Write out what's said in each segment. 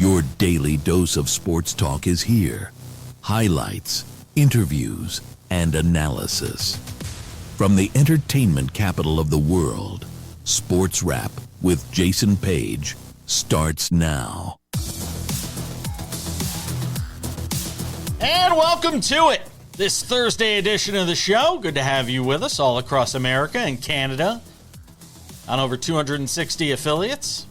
Your daily dose of sports talk is here. Highlights, interviews, and analysis. From the entertainment capital of the world, SportsWrap with Jason Page starts now. And welcome to it, this Thursday edition of the show. Good to have you with us all across America and Canada, on over 260 affiliates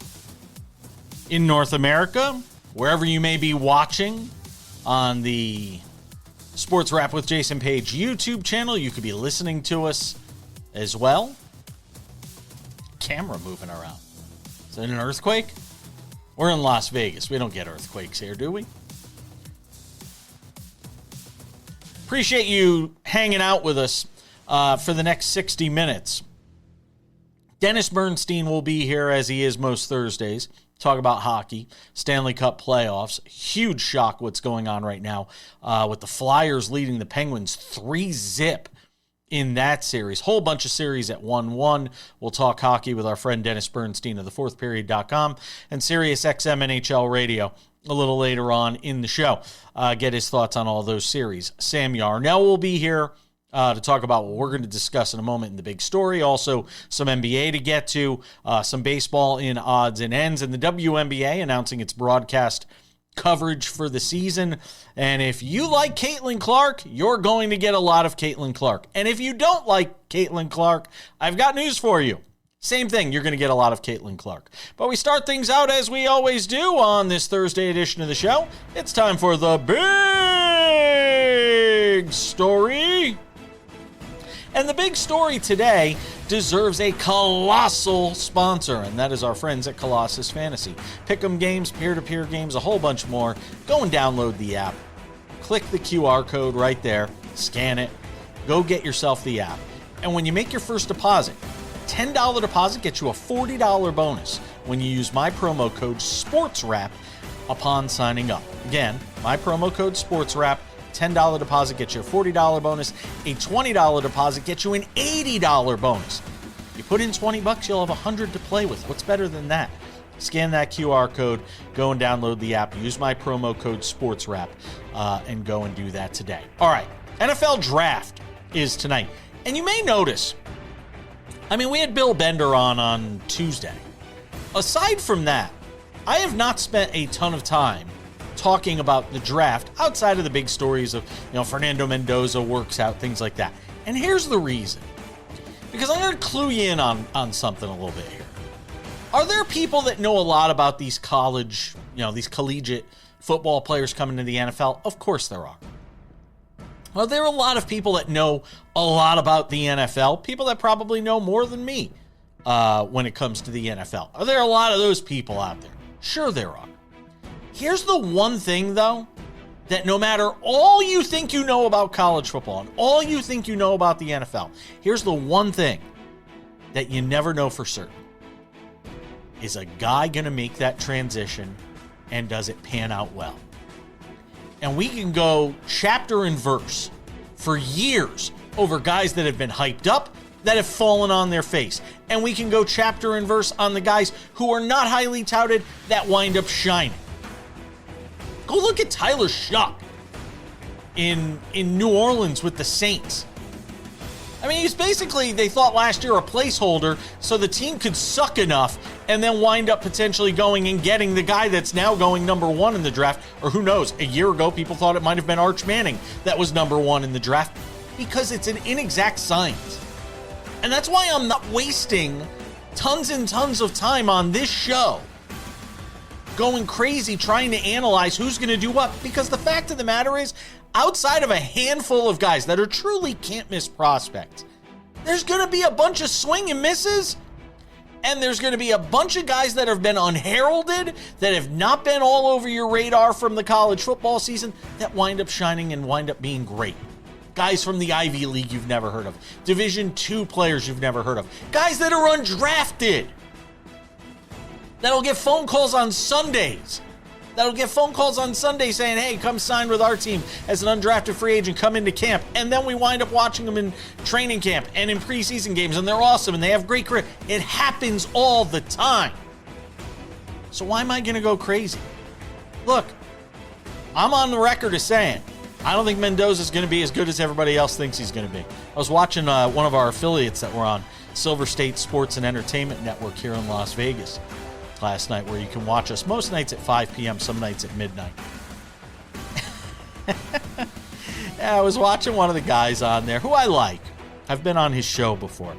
in North America, wherever you may be watching on the SportsWrap with Jason Page YouTube channel. You could be listening to us as well. Camera moving around. Is it an earthquake? We're in Las Vegas. We don't get earthquakes here, do we? Appreciate you hanging out with us for the next 60 minutes. Dennis Bernstein will be here, as he is most Thursdays. Talk about hockey, Stanley Cup Playoffs. Huge shock what's going on right now with the Flyers leading the Penguins 3-0 in that series. Whole bunch of series at 1-1. We'll talk hockey with our friend Dennis Bernstein of thefourthperiod.com and SiriusXM NHL Radio a little later on in the show. Get his thoughts on all those series. Sam Yarnell will be here to talk about what we're going to discuss in a moment in the big story. Also, some NBA to get to, some baseball in odds and ends, and the WNBA announcing its broadcast coverage for the season. And if you like Caitlin Clark, you're going to get a lot of Caitlin Clark. And if you don't like Caitlin Clark, I've got news for you. Same thing, you're going to get a lot of Caitlin Clark. But we start things out as we always do on this Thursday edition of the show. It's time for the big story. And the big story today deserves a colossal sponsor, and that is our friends at Colossus Fantasy. Pick'em games, peer-to-peer games, a whole bunch more. Go and download the app. Click the QR code right there. Scan it. Go get yourself the app. And when you make your first deposit, $10 deposit gets you a $40 bonus when you use my promo code SportsWrap upon signing up. Again, my promo code SportsWrap. $10 deposit gets you a $40 bonus. A $20 deposit gets you an $80 bonus. You put in $20, you'll have $100 to play with. What's better than that? Scan that QR code, go and download the app, use my promo code SportsWrap, and go and do that today. All right, NFL Draft is tonight. And you may notice, we had Bill Bender on Tuesday. Aside from that, I have not spent a ton of time talking about the draft outside of the big stories of, Fernando Mendoza works out, things like that. And here's the reason. Because I'm going to clue you in on something a little bit here. Are there people that know a lot about these college, these collegiate football players coming to the NFL? Of course there are. Are there a lot of people that know a lot about the NFL? People that probably know more than me when it comes to the NFL. Are there a lot of those people out there? Sure there are. Here's the one thing, though, that no matter all you think you know about college football and all you think you know about the NFL, here's the one thing that you never know for certain. Is a guy going to make that transition, and does it pan out well? And we can go chapter and verse for years over guys that have been hyped up, that have fallen on their face. And we can go chapter and verse on the guys who are not highly touted that wind up shining. Go look at Tyler Shuck in New Orleans with the Saints. He's basically, they thought last year, a placeholder so the team could suck enough and then wind up potentially going and getting the guy that's now going number one in the draft. Or who knows, a year ago, people thought it might have been Arch Manning that was number one in the draft, because it's an inexact science. And that's why I'm not wasting tons and tons of time on this show going crazy trying to analyze who's going to do what, because the fact of the matter is, outside of a handful of guys that are truly can't-miss prospects, there's going to be a bunch of swing and misses, and there's going to be a bunch of guys that have been unheralded, that have not been all over your radar from the college football season, that wind up shining and wind up being great. Guys from the Ivy League you've never heard of. Division II players you've never heard of. Guys that are undrafted. That'll get phone calls on Sundays. Saying, hey, come sign with our team as an undrafted free agent, come into camp. And then we wind up watching them in training camp and in preseason games, and they're awesome and they have great career. It happens all the time. So why am I going to go crazy? Look, I'm on the record as saying I don't think Mendoza's going to be as good as everybody else thinks he's going to be. I was watching one of our affiliates that were on Silver State Sports and Entertainment Network here in Las Vegas last night, where you can watch us most nights at 5 p.m., some nights at midnight. Yeah, I was watching one of the guys on there who I like. I've been on his show before. I'm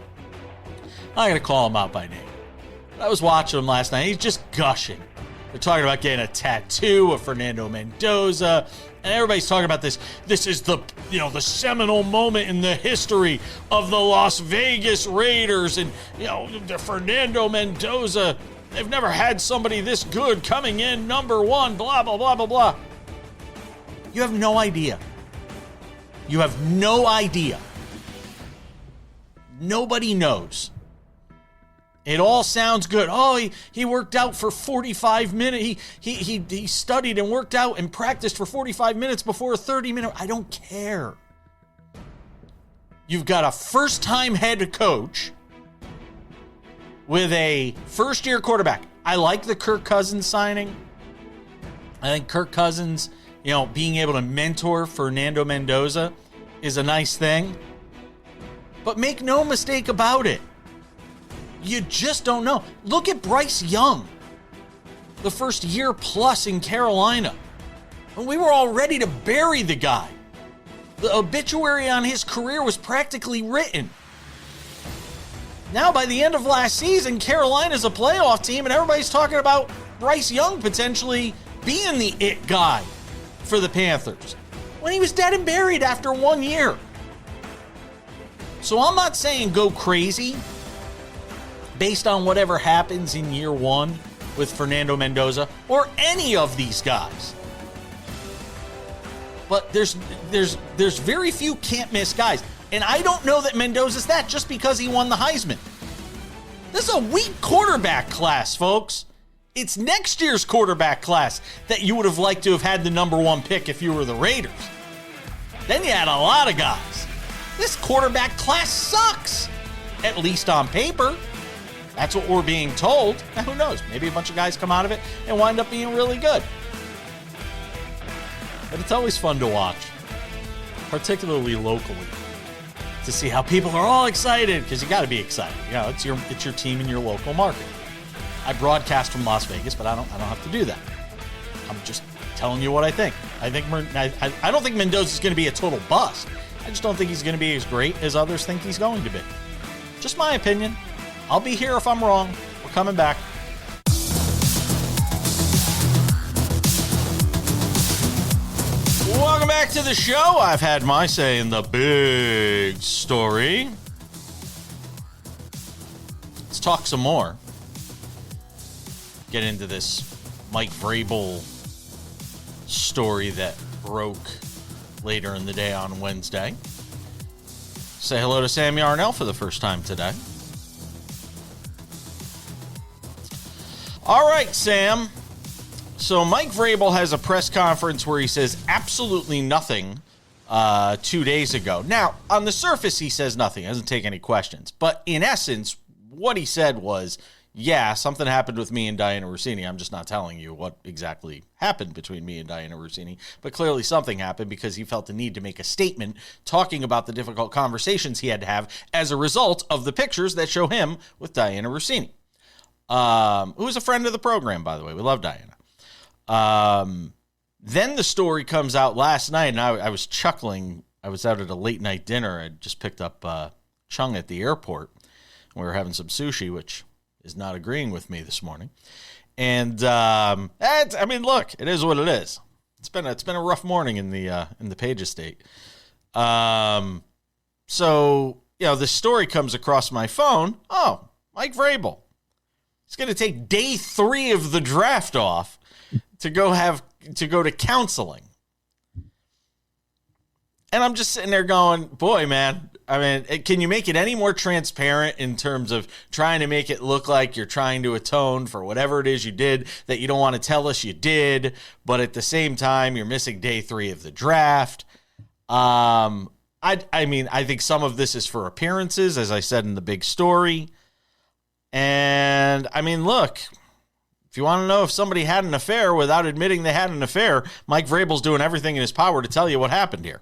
not going to call him out by name. I was watching him last night. He's just gushing. They're talking about getting a tattoo of Fernando Mendoza, and everybody's talking about this. This is the seminal moment in the history of the Las Vegas Raiders, and the Fernando Mendoza. They've never had somebody this good coming in number one. Blah blah blah blah blah. You have no idea. You have no idea. Nobody knows. It all sounds good. Oh, he worked out for 45 minutes. He studied and worked out and practiced for 45 minutes before a 30-minute. I don't care. You've got a first-time head coach with a first-year quarterback. I like the Kirk Cousins signing. I think Kirk Cousins, being able to mentor Fernando Mendoza is a nice thing. But make no mistake about it. You just don't know. Look at Bryce Young, the first year plus in Carolina. And we were all ready to bury the guy. The obituary on his career was practically written. Now, by the end of last season, Carolina's a playoff team, and everybody's talking about Bryce Young potentially being the it guy for the Panthers, when he was dead and buried after 1 year. So I'm not saying go crazy based on whatever happens in year one with Fernando Mendoza or any of these guys. But there's very few can't miss guys. And I don't know that Mendoza's that just because he won the Heisman. This is a weak quarterback class, folks. It's next year's quarterback class that you would have liked to have had the number one pick if you were the Raiders. Then you had a lot of guys. This quarterback class sucks, at least on paper. That's what we're being told. Now, who knows? Maybe a bunch of guys come out of it and wind up being really good. But it's always fun to watch, particularly locally, to see how people are all excited, because you got to be excited. It's your team in your local market. I broadcast from Las Vegas, but I don't have to do that. I'm just telling you what I think. I don't think Mendoza's going to be a total bust. I just don't think he's going to be as great as others think he's going to be. Just my opinion. I'll be here if I'm wrong. We're coming back. Welcome back to the show. I've had my say in the big story. Let's talk some more. Get into this Mike Vrabel story that broke later in the day on Wednesday. Say hello to Sam Yarnell for the first time today. All right, Sam. So Mike Vrabel has a press conference where he says absolutely nothing 2 days ago. Now, on the surface, he says nothing. He doesn't take any questions. But in essence, what he said was, yeah, something happened with me and Dianna Russini. I'm just not telling you what exactly happened between me and Dianna Russini. But clearly something happened because he felt the need to make a statement talking about the difficult conversations he had to have as a result of the pictures that show him with Dianna Russini. Who is a friend of the program, by the way. We love Dianna. Then the story comes out last night, and I was chuckling. I was out at a late night dinner. I just picked up Chung at the airport. We were having some sushi, which is not agreeing with me this morning. And look, it is what it is. It's been a rough morning in the Page estate. So this story comes across my phone. Oh, Mike Vrabel. He's going to take day 3 of the draft off to go to counseling. And I'm just sitting there going, boy, man, I mean, can you make it any more transparent in terms of trying to make it look like you're trying to atone for whatever it is you did that you don't want to tell us you did, but at the same time, you're missing day 3 of the draft? I think some of this is for appearances, as I said in the big story. And, I mean, look, If you want to know if somebody had an affair without admitting they had an affair, Mike Vrabel's doing everything in his power to tell you what happened here.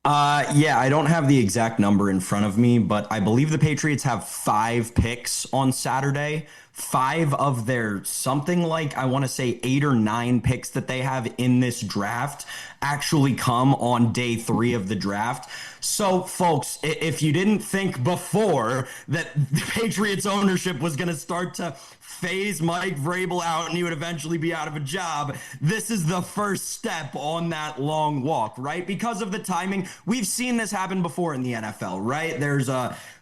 Yeah, I don't have the exact number in front of me, but I believe the Patriots have 5 picks on Saturday. 5 of their something like, I want to say 8 or 9 picks that they have in this draft actually come on day 3 of the draft. So, folks, if you didn't think before that the Patriots ownership was going to start to phase Mike Vrabel out and he would eventually be out of a job, this is the first step on that long walk, right? Because of the timing, we've seen this happen before in the NFL, right? There's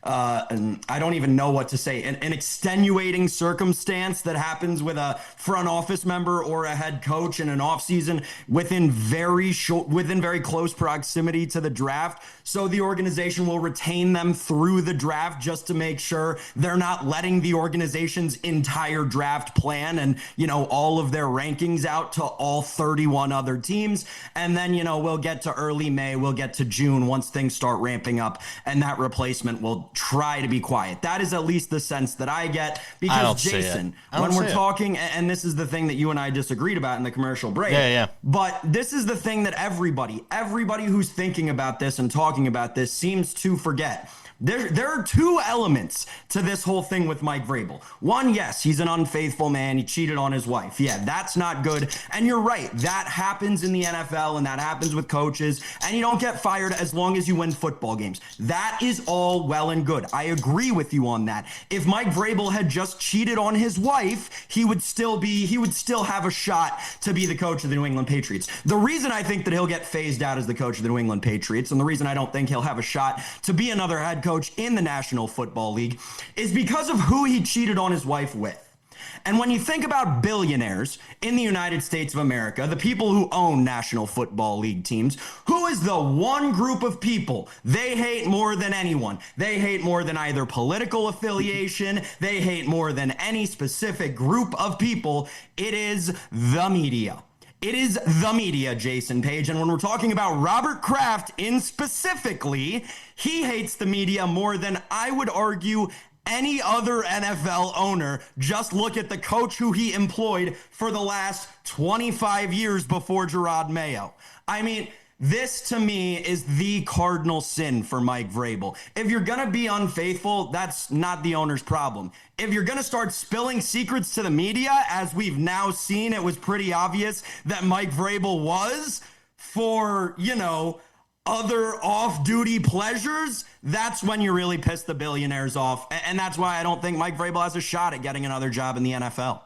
I don't even know what to say, an extenuating circumstance that happens with a front office member or a head coach in an offseason within very close proximity to the draft. So the organization will retain them through the draft just to make sure they're not letting the organization's entire draft plan and, all of their rankings out to all 31 other teams. And then, we'll get to early May, we'll get to June once things start ramping up, and that replacement will try to be quiet. That is at least the sense that I get, because Jason, when we're talking, and this is the thing that you and I disagreed about in the commercial break, but this is the thing that everybody who's thinking about this and talking about this seems to forget. There are 2 elements to this whole thing with Mike Vrabel. One, yes, he's an unfaithful man. He cheated on his wife. Yeah, that's not good. And you're right. That happens in the NFL and that happens with coaches. And you don't get fired as long as you win football games. That is all well and good. I agree with you on that. If Mike Vrabel had just cheated on his wife, he would still have a shot to be the coach of the New England Patriots. The reason I think that he'll get phased out as the coach of the New England Patriots, and the reason I don't think he'll have a shot to be another head coach in the National Football League, is because of who he cheated on his wife with. And when you think about billionaires in the United States of America, the people who own National Football League teams, who is the one group of people they hate more than anyone? They hate more than either political affiliation, they hate more than any specific group of people. It is the media. It is the media, Jason Page. And when we're talking about Robert Kraft in specifically, he hates the media more than, I would argue, any other NFL owner. Just look at the coach who he employed for the last 25 years before Gerard Mayo. I mean, this, to me, is the cardinal sin for Mike Vrabel. If you're going to be unfaithful, that's not the owner's problem. If you're going to start spilling secrets to the media, as we've now seen, it was pretty obvious that Mike Vrabel was, for, other off-duty pleasures, that's when you really piss the billionaires off. And that's why I don't think Mike Vrabel has a shot at getting another job in the NFL.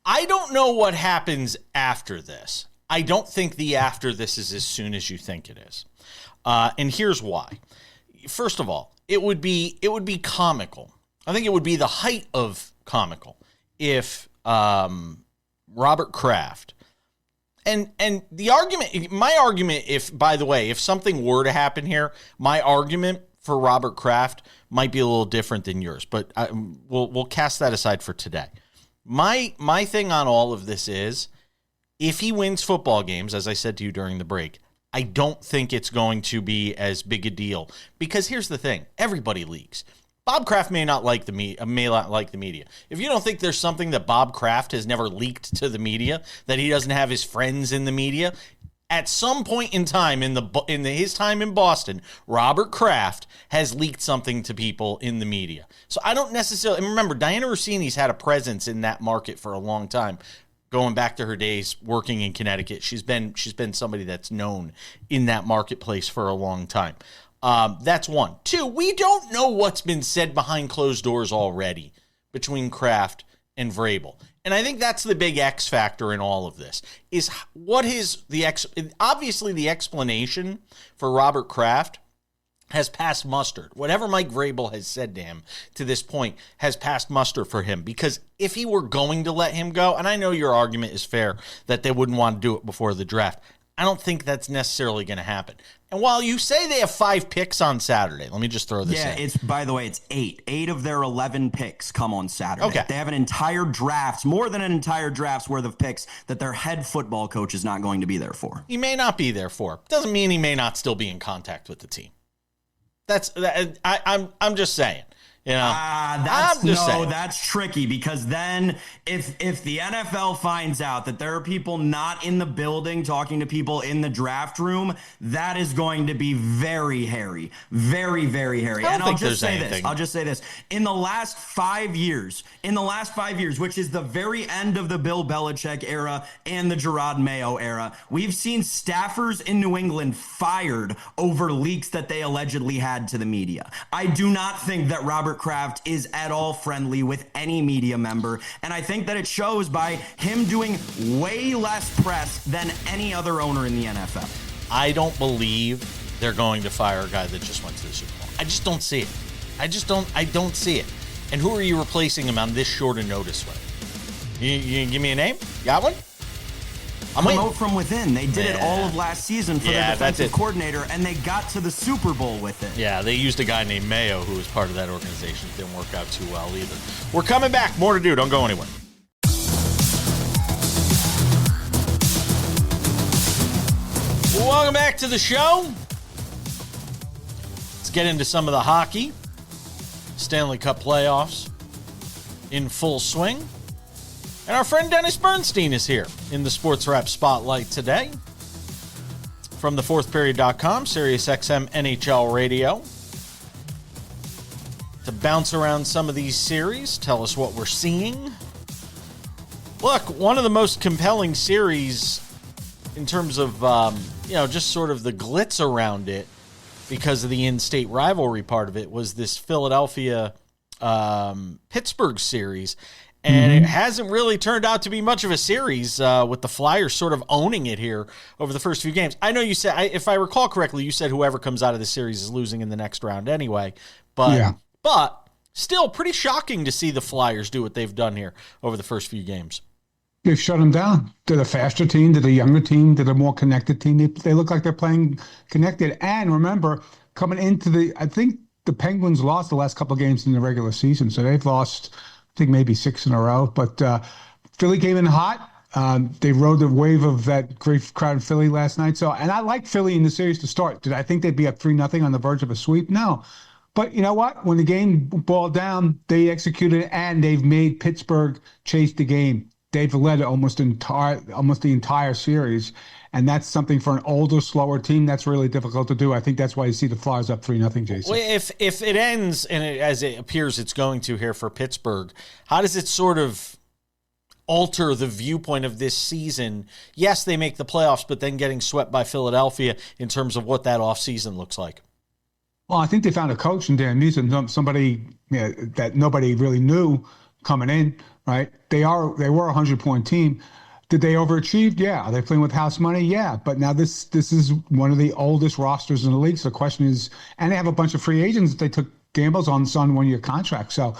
I don't know what happens after this. I don't think the after this is as soon as you think it is. And here's why. First of all, it would be comical. I think it would be the height of comical if Robert Kraft, and my argument, if something were to happen here, my argument for Robert Kraft might be a little different than yours, but we'll cast that aside for today. My thing on all of this is, if he wins football games, as I said to you during the break, I don't think it's going to be as big a deal. Because here's the thing. Everybody leaks. Bob Kraft may not like the media. If you don't think there's something that Bob Kraft has never leaked to the media, that he doesn't have his friends in the media, at some point in time his time in Boston, Robert Kraft has leaked something to people in the media. So I don't necessarily, and remember, Dianna Russini's had a presence in that market for a long time. Going back to her days working in Connecticut, she's been somebody that's known in that marketplace for a long time. That's one. 2, we don't know what's been said behind closed doors already between Kraft and Vrabel. And I think that's the big X factor in all of this, is what is obviously the explanation for Robert Kraft has passed muster. Whatever Mike Vrabel has said to him to this point has passed muster for him, because if he were going to let him go, and I know your argument is fair that they wouldn't want to do it before the draft, I don't think that's necessarily going to happen. And while you say they have 5 picks on Saturday, let me just throw this in. Yeah, by the way, it's 8. 8 of their 11 picks come on Saturday. Okay. They have an entire draft, more than an entire draft's worth of picks that their head football coach is not going to be there for. He may not be there for. Doesn't mean he may not still be in contact with the team. I'm just saying. That's tricky, because then if the NFL finds out that there are people not in the building talking to people in the draft room, that is going to be very hairy, very, very hairy. And I'll just say this. In the last 5 years, which is the very end of the Bill Belichick era and the Gerard Mayo era, we've seen staffers in New England fired over leaks that they allegedly had to the media. I do not think that Robert Kraft is at all friendly with any media member, and I think that it shows by him doing way less press than any other owner in the NFL. I don't believe they're going to fire a guy that just went to the Super Bowl. I just don't see it. I don't see it. And who are you replacing him on this short a notice with? You give me a name? Got one? Promote from within. They did it all of last season for their defensive coordinator, and they got to the Super Bowl with it. Yeah, they used a guy named Mayo who was part of that organization. It didn't work out too well either. We're coming back. More to do. Don't go anywhere. Welcome back to the show. Let's get into some of the hockey. Stanley Cup Playoffs in full swing. And our friend Dennis Bernstein is here in the SportsWrap Spotlight today. From thefourthperiod.com, SiriusXM NHL Radio. To bounce around some of these series, tell us what we're seeing. Look, one of the most compelling series in terms of, just sort of the glitz around it, because of the in-state rivalry part of it, was this Philadelphia Pittsburgh series. And it hasn't really turned out to be much of a series, with the Flyers sort of owning it here over the first few games. I know you said, if I recall correctly, you said whoever comes out of the series is losing in the next round anyway. But still pretty shocking to see the Flyers do what they've done here over the first few games. They've shut them down. They're the faster team. They're the younger team. They're the more connected team. They look like they're playing connected. And remember, coming into I think the Penguins lost the last couple of games in the regular season, so they've lost, I think, maybe 6 in a row. But Philly came in hot. They rode the wave of that great crowd in Philly last night. And I like Philly in the series to start. Did I think they'd be up 3-0 on the verge of a sweep? No. But you know what? When the game boiled down, they executed, and they've made Pittsburgh chase the game. They've led almost the entire series, and that's something for an older, slower team that's really difficult to do. I think that's why you see the Flyers up 3-0, Jason. Well, if it ends, and as it appears it's going to here for Pittsburgh, how does it sort of alter the viewpoint of this season? Yes, they make the playoffs, but then getting swept by Philadelphia in terms of what that offseason looks like. Well, I think they found a coach in Dan Neeson, somebody that nobody really knew coming in. Right? They were a 100-point team. Did they overachieve? Yeah. Are they playing with house money? Yeah. But now this is one of the oldest rosters in the league. So the question is, and they have a bunch of free agents that they took gambles on 1-year contracts. So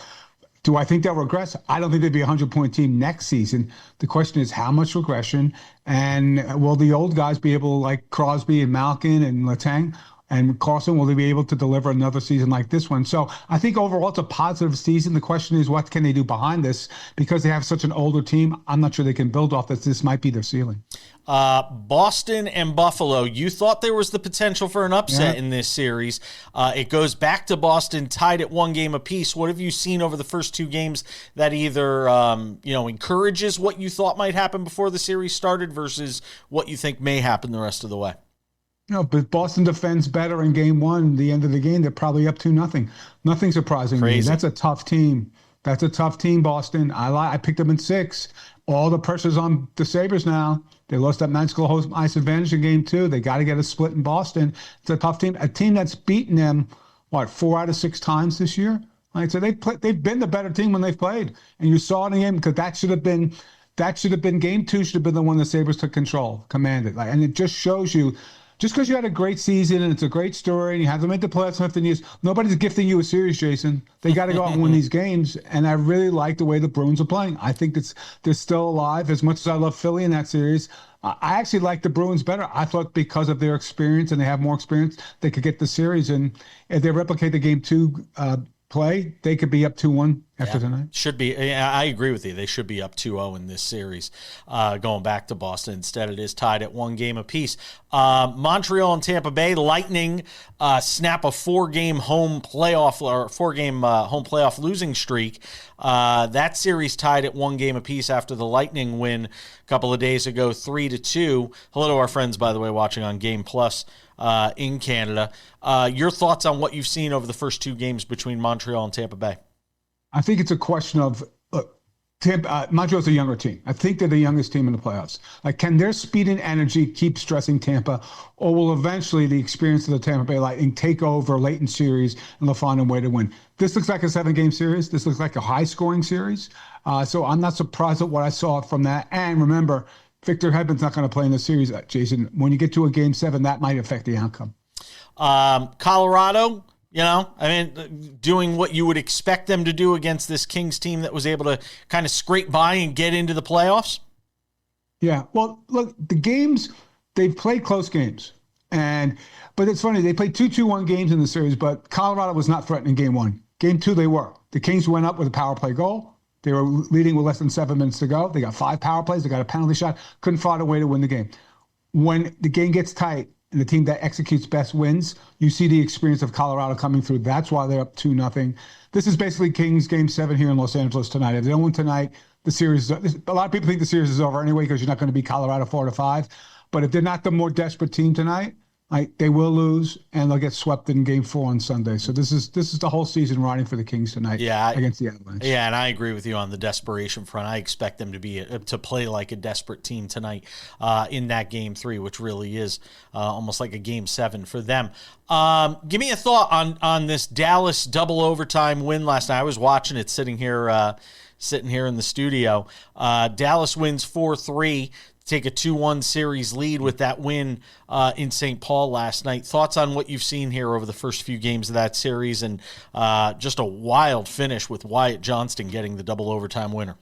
do I think they'll regress? I don't think they'd be a 100-point team next season. The question is how much regression, and will the old guys be able, like Crosby and Malkin and Letang and Carlson, will they be able to deliver another season like this one? So I think overall it's a positive season. The question is, what can they do behind this? Because they have such an older team, I'm not sure they can build off this. This might be their ceiling. Boston and Buffalo, you thought there was the potential for an upset in this series. It goes back to Boston, tied at 1 game apiece. What have you seen over the first 2 games that either encourages what you thought might happen before the series started versus what you think may happen the rest of the way? But Boston defends better in game 1. The end of the game, they're probably up 2-0. Nothing surprising me. That's a tough team. Boston. I picked them in 6. All the pressure's on the Sabres now. They lost that magical home ice advantage in game 2. They got to get a split in Boston. It's a tough team. A team that's beaten them, 4 out of 6 times this year? Right? So they've been the better team when they've played. And you saw it in the game, because that should have been game 2, should have been the one the Sabres took control, commanded. And it just shows you, just because you had a great season and it's a great story and you haven't made the playoffs in 15 years, nobody's gifting you a series, Jason. They got to go out and win these games. And I really like the way the Bruins are playing. I think they're still alive. As much as I love Philly in that series, I actually like the Bruins better. I thought because of their experience, and they have more experience, they could get the series. And if they replicate the game 2 play, they could be up 2-1 after tonight. Should be. I agree with you. They should be up 2-0 in this series, going back to Boston. Instead, it is tied at 1 game apiece. Montreal and Tampa Bay Lightning snap a 4-game home playoff losing streak. That series tied at 1 game apiece after the Lightning win a couple of days ago, 3-2. Hello to our friends, by the way, watching on Game Plus in Canada. Your thoughts on what you've seen over the first 2 games between Montreal and Tampa Bay? I think it's a question of, look, Montreal's a younger team. I think they're the youngest team in the playoffs. Like, can their speed and energy keep stressing Tampa, or will eventually the experience of the Tampa Bay Lightning take over late in series and they'll find a way to win? This looks like a 7-game series. This looks like a high-scoring series. So I'm not surprised at what I saw from that. And remember, Victor Hedman's not going to play in the series, Jason. When you get to a Game 7, that might affect the outcome. Colorado, doing what you would expect them to do against this Kings team that was able to kind of scrape by and get into the playoffs? Yeah, well, look, the games, they've played close games. But it's funny, they played 2-2-1 games in the series, but Colorado was not threatening Game 1. Game 2, they were. The Kings went up with a power play goal. They were leading with less than 7 minutes to go. They got 5 power plays. They got a penalty shot. Couldn't find a way to win the game. When the game gets tight, and the team that executes best wins, you see the experience of Colorado coming through. That's why they're up 2-0. This is basically Kings Game 7 here in Los Angeles tonight. If they don't win tonight, the series, a lot of people think the series is over anyway because you're not going to beat Colorado 4-5. But if they're not the more desperate team tonight, they will lose, and they'll get swept in Game 4 on Sunday. So this is the whole season riding for the Kings tonight against the Avalanche. Yeah, and I agree with you on the desperation front. I expect them to play like a desperate team tonight in that Game 3, which really is almost like a Game 7 for them. Give me a thought on this Dallas double overtime win last night. I was watching it sitting here in the studio. Dallas wins 4-3. Take a 2-1 series lead with that win in St. Paul last night. Thoughts on what you've seen here over the first few games of that series, and just a wild finish with Wyatt Johnston getting the double overtime winner.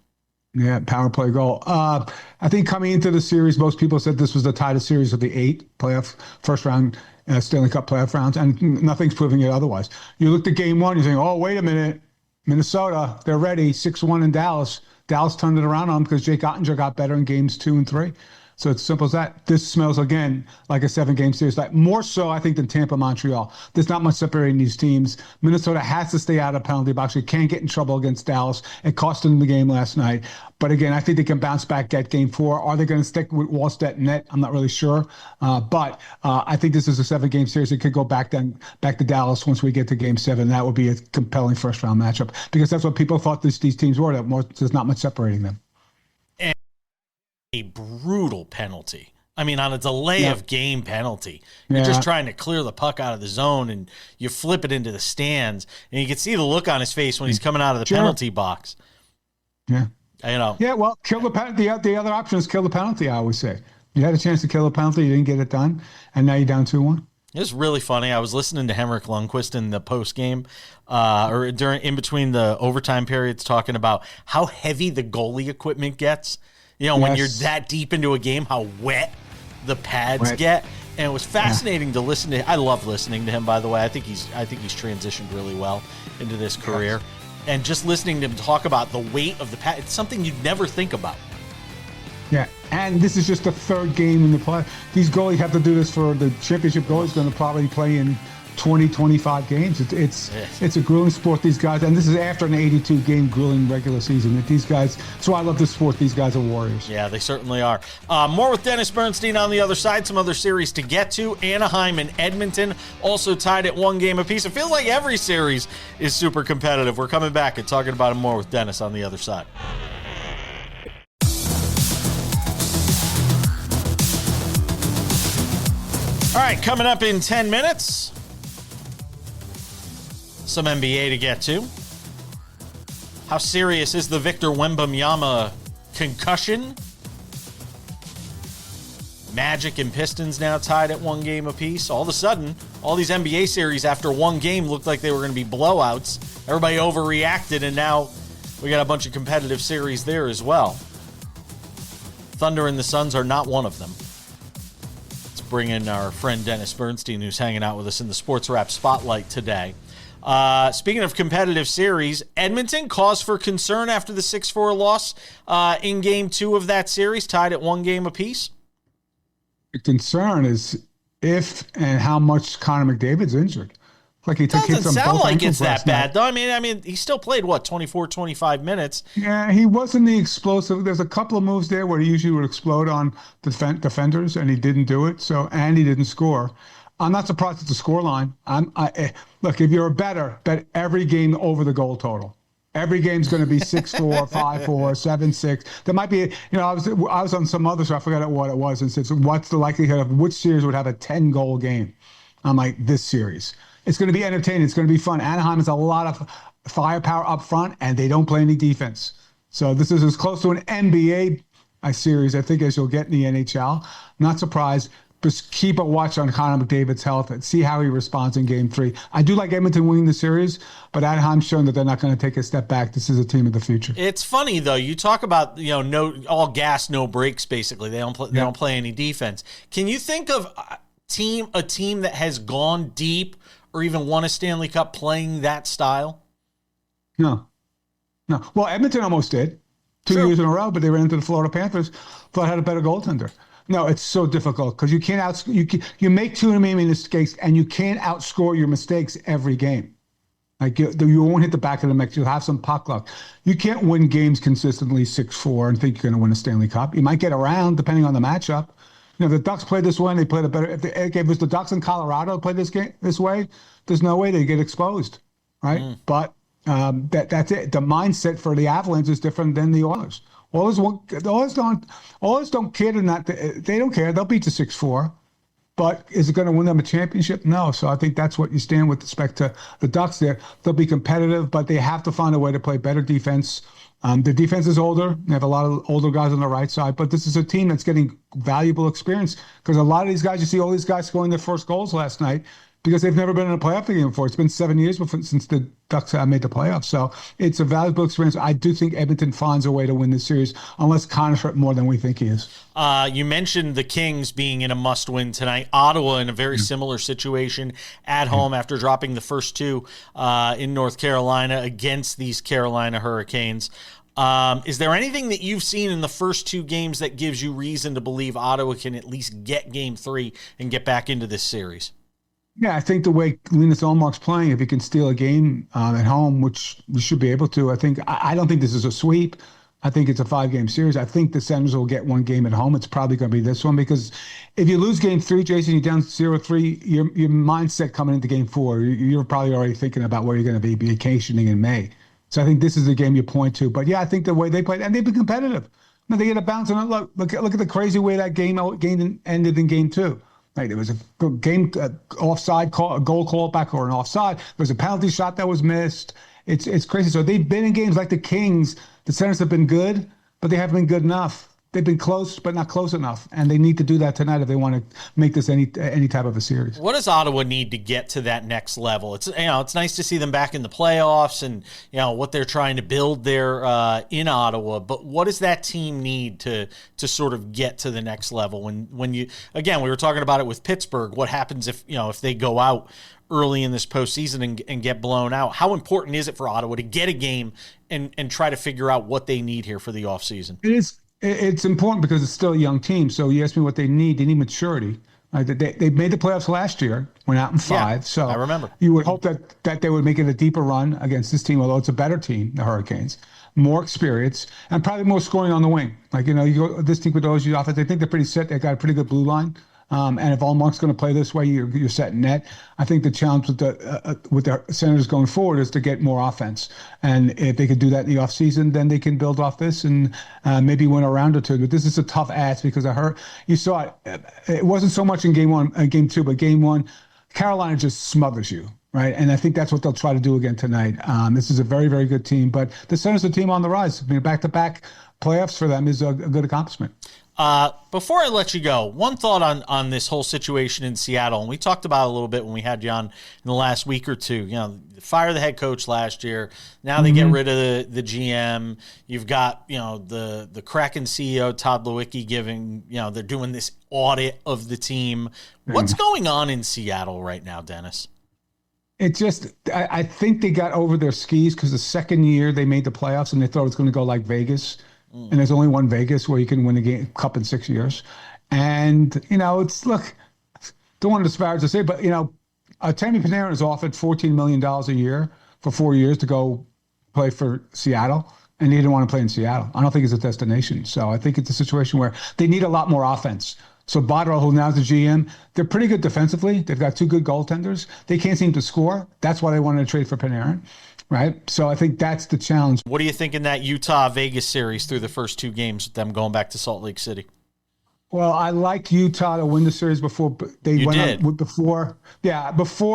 Yeah, power play goal. I think coming into the series, most people said this was the tightest series of the 8 playoff first round Stanley Cup playoff rounds, and nothing's proving it otherwise. You looked at Game 1, you're saying, oh, wait a minute, Minnesota, they're ready, 6-1 in Dallas. Dallas turned it around on them because Jake Ottinger got better in Games 2 and 3. So it's simple as that. This smells, again, like a 7-game series. Like, more so, I think, than Tampa, Montreal. There's not much separating these teams. Minnesota has to stay out of penalty box. You can't get in trouble against Dallas. It cost them the game last night. But, again, I think they can bounce back at Game 4. Are they going to stick with Wallstedt net? I'm not really sure. But I think this is a 7-game series. It could go back to Dallas once we get to Game 7. That would be a compelling first-round matchup because that's what people thought these teams were. There's not much separating them. A brutal penalty. I mean, on a delay of game penalty. You're just trying to clear the puck out of the zone, and you flip it into the stands, and you can see the look on his face when he's coming out of the penalty box. Yeah. Yeah, well, kill the penalty. The other option is kill the penalty, I always say. You had a chance to kill the penalty, you didn't get it done, and now you're down 2-1. It was really funny. I was listening to Henrik Lundqvist in the post game, or in between the overtime periods, talking about how heavy the goalie equipment gets. When you're that deep into a game, how wet the pads get. And it was fascinating to listen to. I love listening to him, by the way. I think he's transitioned really well into this career. And just listening to him talk about the weight of the pad, it's something you'd never think about. Yeah, and this is just the 3rd game in the play. These goalies have to do this for the championship goalies going to probably play in 20, 25 games. It's a grueling sport, these guys. And this is after an 82-game grueling regular season. These guys, so I love this sport. These guys are warriors. Yeah, they certainly are. More with Dennis Bernstein on the other side. Some other series to get to. Anaheim and Edmonton also tied at 1 game apiece. It feels like every series is super competitive. We're coming back and talking about it more with Dennis on the other side. All right, coming up in 10 minutes. Some NBA to get to. How serious is the Victor Wembanyama concussion? Magic and Pistons now tied at 1 game apiece. All of a sudden, all these NBA series after 1 game looked like they were going to be blowouts. Everybody overreacted, and now we got a bunch of competitive series there as well. Thunder and the Suns are not one of them. Let's bring in our friend Dennis Bernstein, who's hanging out with us in the SportsWrap Spotlight today. Speaking of competitive series, Edmonton cause for concern after the 6-4 loss in Game 2 of that series, tied at 1 game apiece. The concern is if and how much Connor McDavid's injured. Like he took hits Doesn't on sound both like ankles it's that last bad, night. though. I mean, he still played, 24, 25 minutes. Yeah, he wasn't the explosive. There's a couple of moves there where he usually would explode on defenders, and he didn't do it. And he didn't score. I'm not surprised at the scoreline. Look, if you're a bettor, bet every game over the goal total. Every game's going to be 6-4, 5-4, 7-6. There might be, I was on some other, so I forgot what it was, and said, so what's the likelihood of which series would have a 10-goal game? I'm like, this series. It's going to be entertaining. It's going to be fun. Anaheim has a lot of firepower up front, and they don't play any defense. So this is as close to an NBA series, I think, as you'll get in the NHL. Not surprised. Just keep a watch on Connor McDavid's health and see how he responds in Game 3. I do like Edmonton winning the series, but Anaheim's shown that they're not going to take a step back. This is a team of the future. It's funny though. You talk about no all gas, no breaks. Basically, they don't play any defense. Can you think of a team that has gone deep or even won a Stanley Cup playing that style? No. Well, Edmonton almost did 2 years in a row, but they ran into the Florida Panthers. Florida had a better goaltender. No, it's so difficult because you can't you make too many mistakes, and you can't outscore your mistakes every game. Like you won't hit the back of the net. You'll have some puck luck. You can't win games consistently 6-4 and think you're going to win a Stanley Cup. You might get around depending on the matchup. The Ducks played this way, and they played a better. If it was the Ducks in Colorado played this way, there's no way they get exposed, right? But that's it. The mindset for the Avalanche is different than the Oilers. Oilers don't care to not. They don't care. They'll beat you 6-4. But is it going to win them a championship? No. So I think that's what you stand with respect to the Ducks there. They'll be competitive, but they have to find a way to play better defense. The defense is older. They have a lot of older guys on the right side, but this is a team that's getting valuable experience because a lot of these guys, you see all these guys scoring their first goals last night because they've never been in a playoff game before. It's been 7 years since the Ducks made the playoffs. So it's a valuable experience. I do think Edmonton finds a way to win this series unless Connor's hurt more than we think he is. You mentioned the Kings being in a must-win tonight. Ottawa in a very similar situation at home after dropping the first two in North Carolina against these Carolina Hurricanes. Is there anything that you've seen in the first two games that gives you reason to believe Ottawa can at least get Game 3 and get back into this series? Yeah, I think the way Linus Ullmark's playing, if he can steal a game at home, which we should be able to, I don't think this is a sweep. I think it's a 5-game series. I think the Senators will get one game at home. It's probably going to be this one because if you lose Game 3, Jason, you're down 0-3, your mindset coming into Game 4, you're probably already thinking about where you're going to be vacationing in May. So I think this is the game you point to. But yeah, I think the way they played, and they've been competitive. They get a bounce, and look at the crazy way that game ended in Game 2. Like there was a game offside call, a goal call back or an offside. There was a penalty shot that was missed. It's crazy. So they've been in games like the Kings. The Senators have been good, but they haven't been good enough. They've been close, but not close enough. And they need to do that tonight if they want to make this any type of a series. What does Ottawa need to get to that next level? It's it's nice to see them back in the playoffs and what they're trying to build there in Ottawa. But what does that team need to sort of get to the next level? When you again, we were talking about it with Pittsburgh. What happens if they go out early in this postseason and get blown out? How important is it for Ottawa to get a game and try to figure out what they need here for the offseason? It is. It's important because it's still a young team. So you asked me what they need. They need maturity. They made the playoffs last year, went out in 5. Yeah, so I remember. You would hope that they would make it a deeper run against this team, although it's a better team, the Hurricanes. More experience and probably more scoring on the wing. This team with those offense, I think they're pretty set. They got a pretty good blue line. And if Ullmark's going to play this way, you're set net. I think the challenge with the Senators going forward is to get more offense. And if they could do that in the offseason, then they can build off this and maybe win a round or two. But this is a tough ask because you saw it. It wasn't so much in Game 2, but Game 1, Carolina just smothers you. Right. And I think that's what they'll try to do again tonight. This is a very, very good team. But the Senators are a team on the rise. Back-to-back playoffs for them is a good accomplishment. Before I let you go, one thought on this whole situation in Seattle, and we talked about it a little bit when we had you on in the last week or two. Fire the head coach last year. Now they get rid of the GM. You've got the Kraken CEO Todd Lewicki giving they're doing this audit of the team. What's going on in Seattle right now, Dennis? I think they got over their skis because the second year they made the playoffs and they thought it was going to go like Vegas. And there's only one Vegas where you can win a cup in 6 years. And, look, don't want to disparage to say, but, Tammy Panarin is offered $14 million a year for 4 years to go play for Seattle. And he didn't want to play in Seattle. I don't think it's a destination. So I think it's a situation where they need a lot more offense. So Botterill, who now's the GM, they're pretty good defensively. They've got two good goaltenders. They can't seem to score. That's why they wanted to trade for Panarin, right? So I think that's the challenge. What do you think in that Utah-Vegas series through the first two games with them going back to Salt Lake City? Well, I like Utah to win the series before they before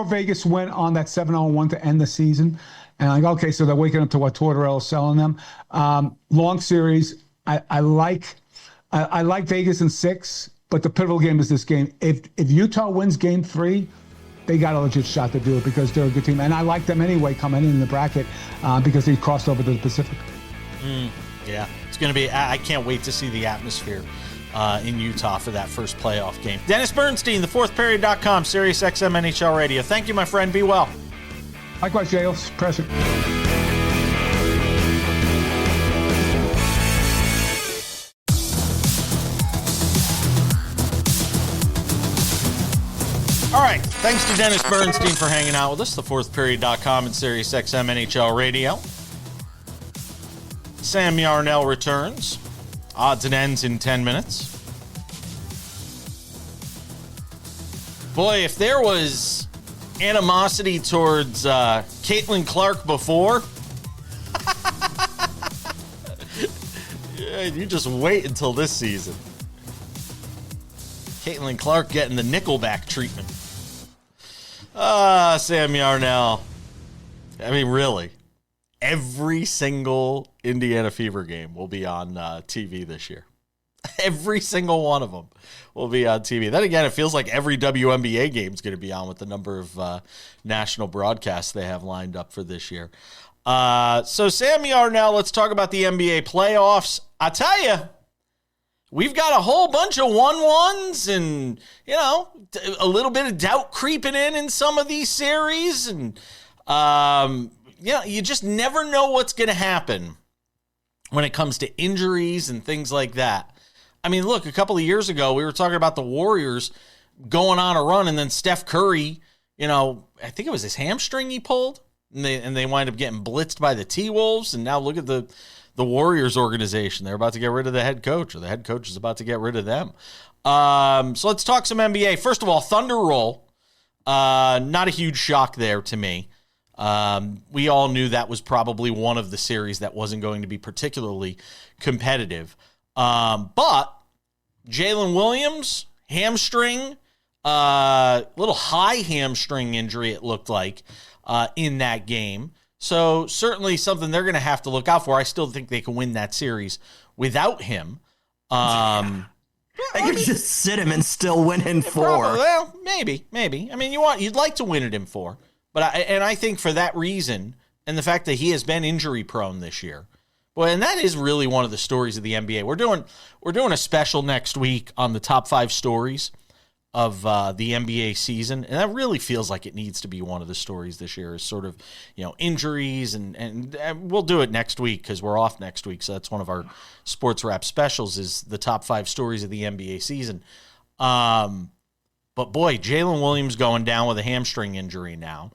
Vegas went on that 7-0-1 to end the season. And I'm like, okay, so they're waking up to what Tortorella's selling them. Long series. I like Vegas in 6. But the pivotal game is this game. If Utah wins game 3, they got a legit shot to do it because they're a good team. And I like them anyway coming in the bracket because they crossed over to the Pacific. Yeah, it's going to be – I can't wait to see the atmosphere in Utah for that first playoff game. Dennis Bernstein, thefourthperiod.com, SiriusXM NHL Radio. Thank you, my friend. Be well. Likewise, Jales. Pressure. All right, thanks to Dennis Bernstein for hanging out with us, thefourthperiod.com and SiriusXM NHL Radio. Sam Yarnell returns. Odds and ends in 10 minutes. Boy, if there was animosity towards Caitlin Clark before, you just wait until this season. Caitlin Clark getting the Nickelback treatment. Sam Yarnell. I mean, really, every single Indiana Fever game will be on TV this year. Every single one of them will be on TV. Then again, it feels like every WNBA game is going to be on with the number of national broadcasts they have lined up for this year. So Sam Yarnell, let's talk about the NBA playoffs. I tell you, we've got a whole bunch of 1-1s and, a little bit of doubt creeping in some of these series. And, you just never know what's going to happen when it comes to injuries and things like that. I mean, look, a couple of years ago, we were talking about the Warriors going on a run, and then Steph Curry, I think it was his hamstring he pulled, and they wind up getting blitzed by the T-Wolves, and now look at the Warriors organization. They're about to get rid of the head coach, or the head coach is about to get rid of them. So let's talk some NBA. First of all, Thunder roll. Not a huge shock there to me. We all knew that was probably one of the series that wasn't going to be particularly competitive. But Jalen Williams, hamstring, little high hamstring injury, it looked like, in that game. So certainly something they're going to have to look out for. I still think they can win that series without him. They could just sit him and still win in 4. Well, maybe. I mean, you'd like to win it in 4, but I think for that reason and the fact that he has been injury prone this year. Well, and that is really one of the stories of the NBA. We're doing a special next week on the top 5 stories of the NBA season, and that really feels like it needs to be one of the stories this year. Is sort of injuries, and we'll do it next week because we're off next week. So that's one of our sports wrap specials is the top 5 stories of the NBA season. But boy, Jalen Williams going down with a hamstring injury now.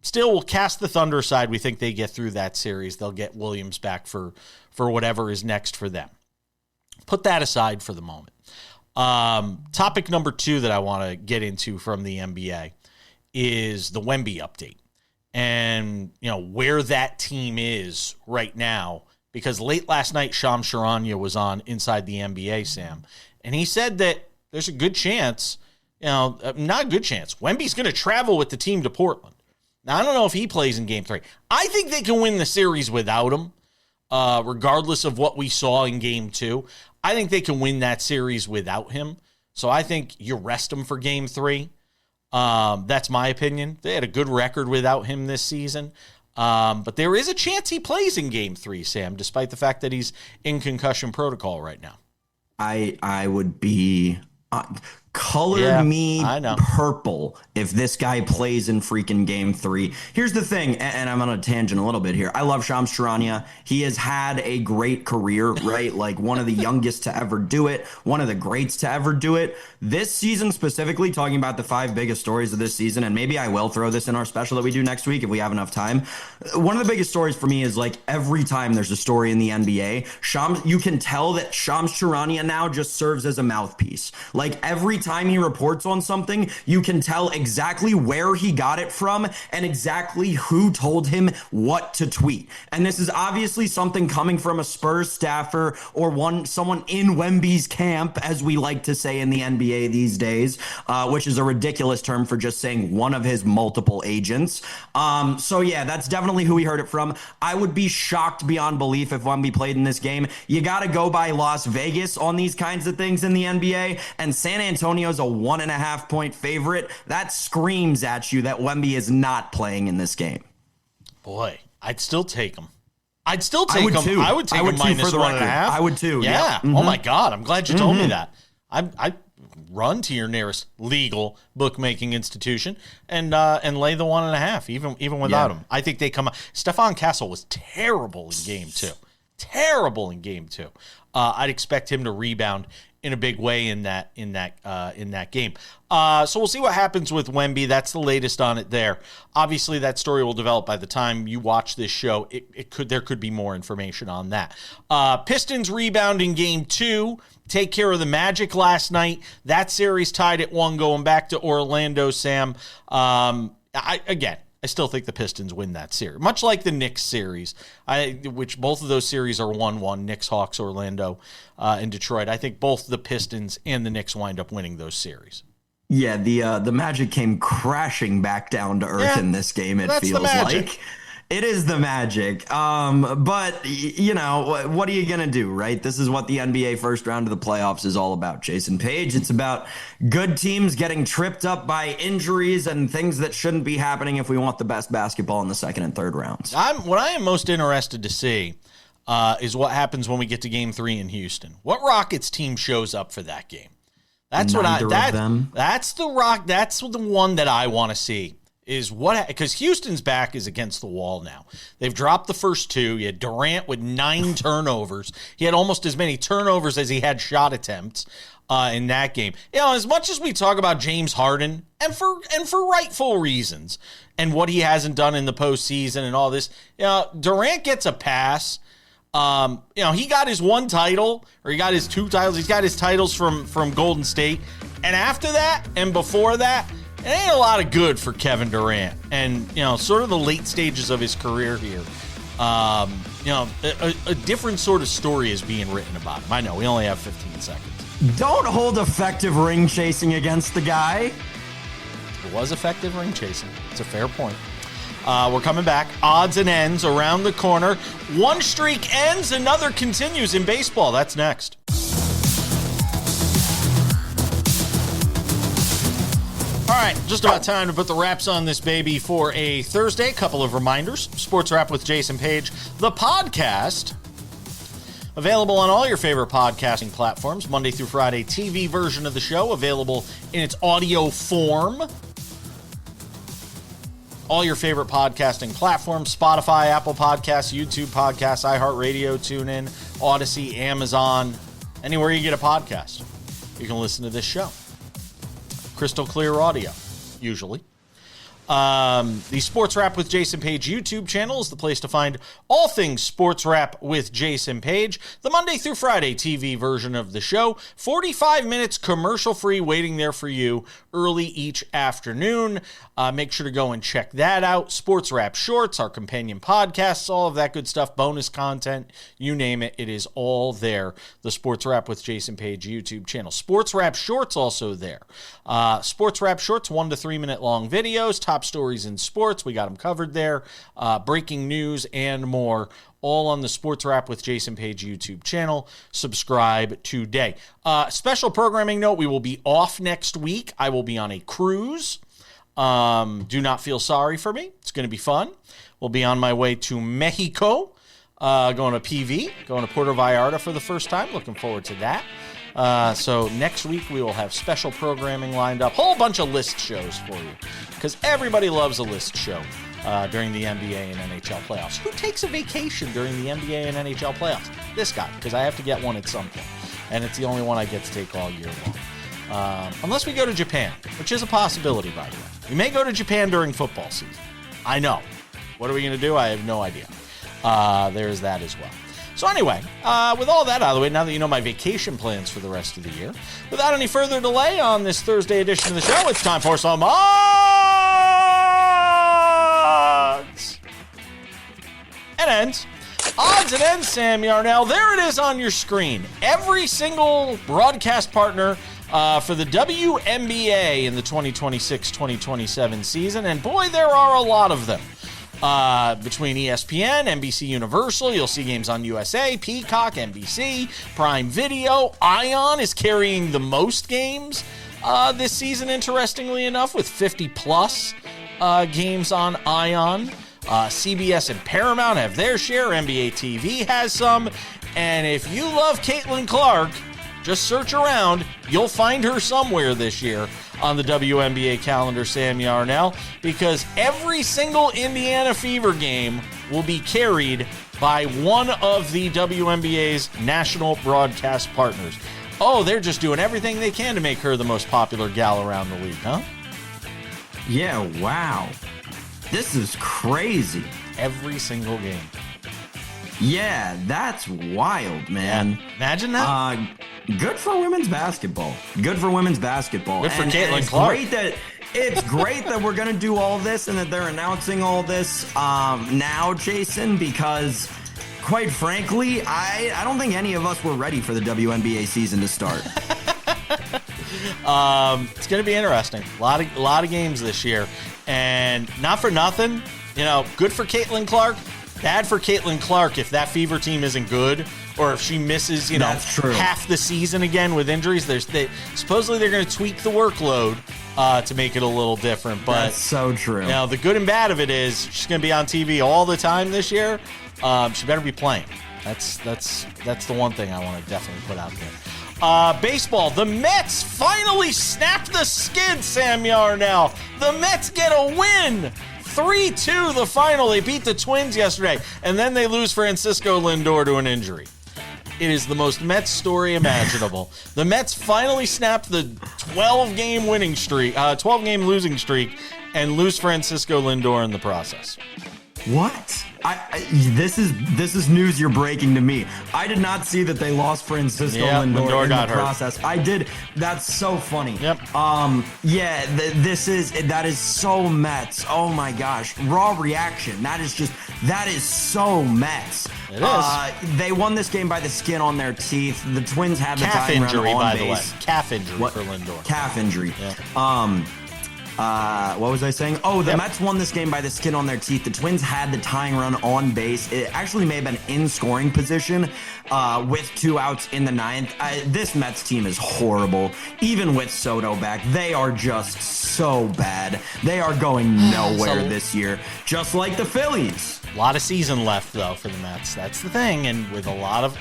Still, we'll cast the Thunder aside. We think they get through that series. They'll get Williams back for whatever is next for them. Put that aside for the moment. Topic number 2 that I want to get into from the NBA is the Wemby update and, where that team is right now, because late last night, Shams Charania was on Inside the NBA, Sam, and he said that there's a good chance, not a good chance, Wemby's going to travel with the team to Portland. Now, I don't know if he plays in Game 3. I think they can win the series without him, regardless of what we saw in Game 2. I think they can win that series without him. So I think you rest him for Game 3. That's my opinion. They had a good record without him this season. But there is a chance he plays in Game 3, Sam, despite the fact that he's in concussion protocol right now. I would be Color me I know. purple if this guy plays in freaking game 3. Here's the thing, and I'm on a tangent a little bit here. I love Shams Charania. He has had a great career, right? Like one of the youngest to ever do it, one of the greats to ever do it. This season specifically, talking about the 5 biggest stories of this season, and maybe I will throw this in our special that we do next week if we have enough time. One of the biggest stories for me is like every time there's a story in the NBA, you can tell that Shams Charania now just serves as a mouthpiece. Like every time he reports on something, you can tell exactly where he got it from and exactly who told him what to tweet. And this is obviously something coming from a Spurs staffer or someone in Wemby's camp, as we like to say in the NBA these days, which is a ridiculous term for just saying one of his multiple agents. So yeah, that's definitely who we heard it from. I would be shocked beyond belief if Wemby played in this game. You got to go by Las Vegas on these kinds of things in the NBA, and San Antonio's a 1.5 point favorite. That screams at you that Wemby is not playing in this game. Boy, I'd still take him. I'd still take him. Too. I would take him minus 1.5. I would too. Yeah. Mm-hmm. Oh my God. I'm glad you told me that. I run to your nearest legal bookmaking institution and lay the 1.5, even without him. I think they come. Stephon Castle was terrible in game 2. Terrible in game 2. I'd expect him to rebound in a big way in that game. So we'll see what happens with Wemby. That's the latest on it there. Obviously, that story will develop by the time you watch this show. There could be more information on that. Pistons rebound in game 2. Take care of the Magic last night. That series tied at 1 going back to Orlando, Sam. I still think the Pistons win that series, much like the Knicks series, which both of those series are 1-1, Knicks, Hawks, Orlando, and Detroit. I think both the Pistons and the Knicks wind up winning those series. Yeah, the Magic came crashing back down to earth in this game, it feels like. It is the Magic. But, you know, what are you going to do, right? This is what the NBA first round of the playoffs is all about, Jason Page. It's about good teams getting tripped up by injuries and things that shouldn't be happening if we want the best basketball in the second and third rounds. What I am most interested to see is what happens when we get to game 3 in Houston. What Rockets team shows up for that game? That's That's the one that I want to see. Because Houston's back is against the wall now. They've dropped the first 2. You had Durant with 9 turnovers. He had almost as many turnovers as he had shot attempts in that game. You know, as much as we talk about James Harden, and for rightful reasons, and what he hasn't done in the postseason and all this, you know, Durant gets a pass. You know, he got his 1 title, or he got his 2 titles. He's got his titles from Golden State. And after that, and before that, it ain't a lot of good for Kevin Durant. And, you know, sort of the late stages of his career here. You know, a different sort of story is being written about him. I know, we only have 15 seconds. Don't hold effective ring chasing against the guy. It was effective ring chasing. It's a fair point. We're coming back. Odds and ends around the corner. One streak ends, another continues in baseball. That's next. All right, just about time to put the wraps on this baby for a Thursday. Couple of reminders. Sports Wrap with Jason Page, the podcast. Available on all your favorite podcasting platforms. Monday through Friday, TV version of the show. Available in its audio form. All your favorite podcasting platforms. Spotify, Apple Podcasts, YouTube Podcasts, iHeartRadio, TuneIn, Odyssey, Amazon. Anywhere you get a podcast, you can listen to this show. Crystal clear audio, usually. The Sports Wrap with Jason Page YouTube channel is the place to find all things Sports Wrap with Jason Page. The Monday through Friday TV version of the show. 45 minutes commercial-free waiting there for you early each afternoon. Make sure to go and check that out. Sports Wrap Shorts, our companion podcasts, all of that good stuff, bonus content, you name it. It is all there. The Sports Wrap with Jason Page YouTube channel. Sports Wrap Shorts also there. Sports Wrap Shorts, 1 to 3 minute long videos, top stories in sports. We got them covered there. Breaking news and more. All on the Sports Wrap with Jason Page YouTube channel. Subscribe today. Special programming note, we will be off next week. I will be on a cruise. Do not feel sorry for me. It's going to be fun. We'll be on my way to Mexico going to PV, going to Puerto Vallarta for the first time. Looking forward to that. So next week we will have special programming lined up. Whole bunch of list shows for you because everybody loves a list show during the NBA and NHL playoffs. Who takes a vacation during the NBA and NHL playoffs? This guy, because I have to get one at some point. And it's the only one I get to take all year long. Unless we go to Japan, which is a possibility, by the way. We may go to Japan during football season. I know. What are we going to do? I have no idea. There's that as well. So anyway, with all that out of the way, now that you know my vacation plans for the rest of the year, without any further delay on this Thursday edition of the show, it's time for some odds and ends. Odds and ends, Sam Yarnell. There it is on your screen. Every single broadcast partner for the WNBA in the 2026-2027 season, and boy, there are a lot of them. Between ESPN, NBC Universal, you'll see games on USA, Peacock, NBC, Prime Video. Ion is carrying the most games this season, interestingly enough, with 50-plus games on Ion. CBS and Paramount have their share. NBA TV has some. And if you love Caitlin Clark, just search around. You'll find her somewhere this year on the WNBA calendar, Sam Yarnell, because every single Indiana Fever game will be carried by one of the WNBA's national broadcast partners. Oh, they're just doing everything they can to make her the most popular gal around the league, huh? Yeah, wow. This is crazy. Every single game. Yeah, that's wild, man. Yeah. Imagine that. Good for women's basketball. Good for women's basketball. Good for and Caitlin it's Clark. It's great that we're going to do all this and that they're announcing all this now, Jason, because quite frankly, I don't think any of us were ready for the WNBA season to start. It's going to be interesting. A lot of games this year. And not for nothing, good for Caitlin Clark. Bad for Caitlin Clark if that Fever team isn't good or if she misses, half the season again with injuries. Supposedly they're going to tweak the workload to make it a little different. But that's so true. The good and bad of it is she's going to be on TV all the time this year. She better be playing. That's the one thing I want to definitely put out there. Baseball, the Mets finally snapped the skid, Sam Yarnell. The Mets get a win. 3-2 the final. They beat the Twins yesterday, and then they lose Francisco Lindor to an injury. It is the most Mets story imaginable. The Mets finally snapped the 12-game losing streak, and lose Francisco Lindor in the process. What? This is news you're breaking to me. I did not see that they lost Francisco Lindor in the process. I did. That's so funny. Yep. That is so Mets. Oh my gosh. Raw reaction. That is so Mets. It is. They won this game by the skin on their teeth. The Twins had the calf tying injury, run on by base. the way. Calf injury for Lindor. Calf injury. Yeah. What was I saying? Oh, the Mets won this game by the skin on their teeth. The Twins had the tying run on base. It actually may have been in scoring position with 2 outs in the 9th. This Mets team is horrible. Even with Soto back, they are just so bad. They are going nowhere this year, just like the Phillies. A lot of season left though for the Mets. That's the thing, and with wild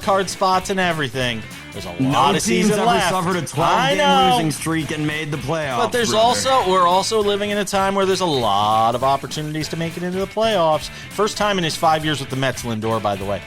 card spots and everything, there's a lot of season left. No team's ever suffered a 12-game losing streak and made the playoffs. But we're also living in a time where there's a lot of opportunities to make it into the playoffs. First time in his 5 years with the Mets, Lindor, by the way,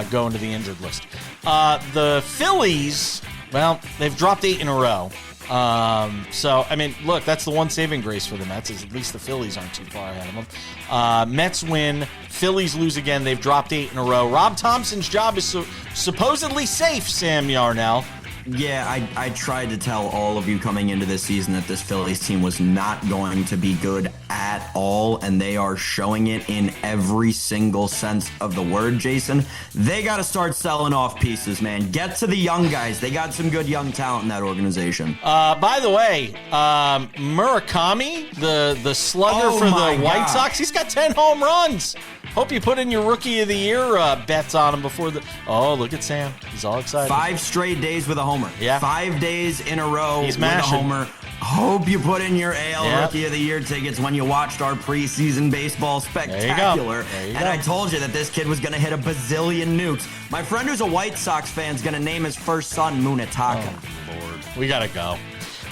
going to the injured list. The Phillies, well, they've dropped 8 in a row. Look, that's the one saving grace for the Mets is at least the Phillies aren't too far ahead of them. Mets win, Phillies lose again. They've dropped 8 in a row. Rob Thompson's job is supposedly safe, Sam Yarnell. Yeah, I tried to tell all of you coming into this season that this Phillies team was not going to be good at all, and they are showing it in every single sense of the word, Jason. They got to start selling off pieces, man. Get to the young guys. They got some good young talent in that organization. By the way, Murakami, the slugger for the White Sox, he's got 10 home runs. Hope you put in your Rookie of the Year bets on him before the... Oh, look at Sam. He's all excited. 5 straight days with a homer. Yeah. 5 days in a row He's with mashing. a homer. Hope you put in your AL Rookie of the Year tickets when you watched our preseason baseball spectacular. And I told you that this kid was going to hit a bazillion nukes. My friend who's a White Sox fan is going to name his first son Munetaka. Oh, Lord. We got to go.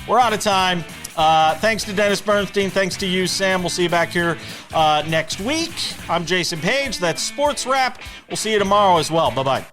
We're out of time. Thanks to Dennis Bernstein. Thanks to you, Sam. We'll see you back here next week. I'm Jason Page. That's Sports Wrap. We'll see you tomorrow as well. Bye-bye.